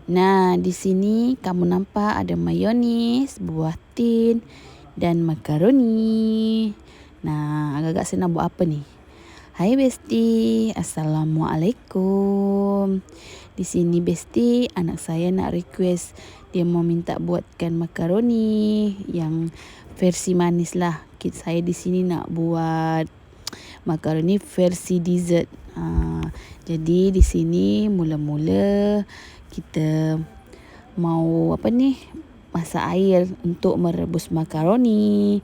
Nah, di sini kamu nampak ada mayonis, buah tin dan makaroni. Nah, agak-agak saya nak buat apa ni? Hai Besti, Assalamualaikum. Di sini Besti, anak saya nak request dia mau minta buatkan makaroni yang versi manis lah. Saya di sini nak buat makaroni versi dessert. Jadi di sini mula-mula kita mau masak air untuk merebus makaroni.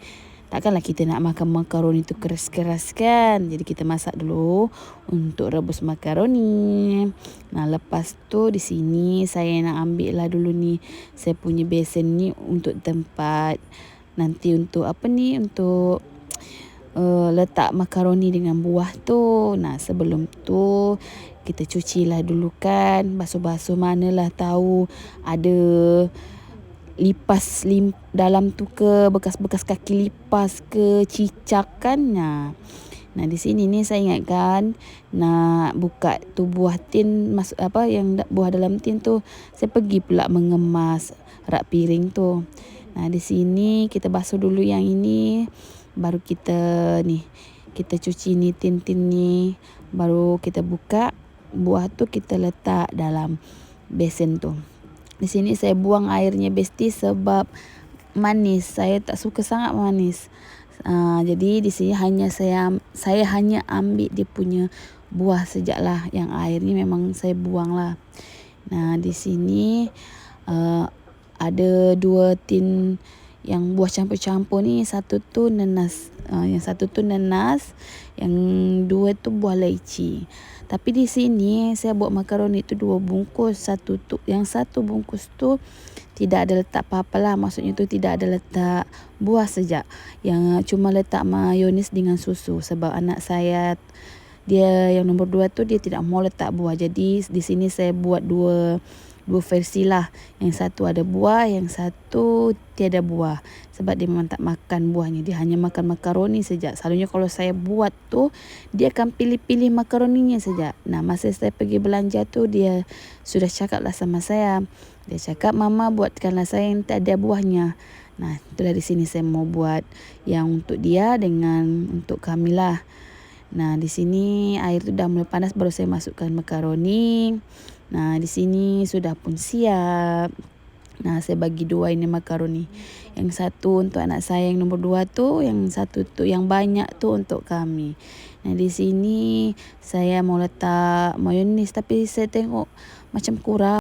Takkanlah kita nak makan makaroni tu keras-keras kan. Jadi kita masak dulu untuk rebus makaroni. Nah, lepas tu di sini saya nak ambil lah dulu ni saya punya besen ni untuk tempat nanti untuk untuk letak makaroni dengan buah tu. Nah, sebelum tu kita cucilah dulu kan. Basuh-basuh, manalah tahu ada lipas dalam tu ke, bekas-bekas kaki lipas ke, cicak kan. Nah, di sini ni saya ingatkan nak buka tu buah tin, buah dalam tin tu. Saya pergi pula mengemas rak piring tu. Nah, di sini kita basuh dulu yang ini, baru kita cuci ni tin-tin ni, baru kita buka buah tu, kita letak dalam besen tu. Di sini saya buang airnya Besti sebab manis. Saya tak suka sangat manis. Jadi di sini saya hanya ambil dia punya buah sajalah. Yang airnya memang saya buang lah. Nah, di sini ada 2 tin yang buah campur-campur ni. Satu tu nanas, yang 2 tu buah laici. Tapi di sini saya buat makaroni tu 2 bungkus. Yang satu bungkus tu tidak ada letak apa-apa lah. Maksudnya tu tidak ada letak buah saja. Yang cuma letak mayonis dengan susu. Sebab anak saya, dia yang nombor 2 tu, dia tidak mau letak buah. Jadi di sini saya buat dua versi lah. Yang satu ada buah, yang satu tiada buah. Sebab dia memang tak makan buahnya, dia hanya makan makaroni saja. Selalunya kalau saya buat tu, dia akan pilih-pilih makaroninya saja. Nah, masa saya pergi belanja tu, dia sudah cakap lah sama saya. Dia cakap, "Mama buatkanlah saya yang tak ada buahnya." Nah, itulah di sini saya mau buat yang untuk dia dengan untuk kami lah. Nah, di sini air tu dah mulai panas, baru saya masukkan makaroni. Nah, di sini sudah pun siap. Nah, saya bagi 2 ini makaroni. Yang satu untuk anak saya yang nombor 2 tu, yang satu tu yang banyak tu untuk kami. Nah, di sini saya mau letak mayonis tapi saya tengok macam kurang.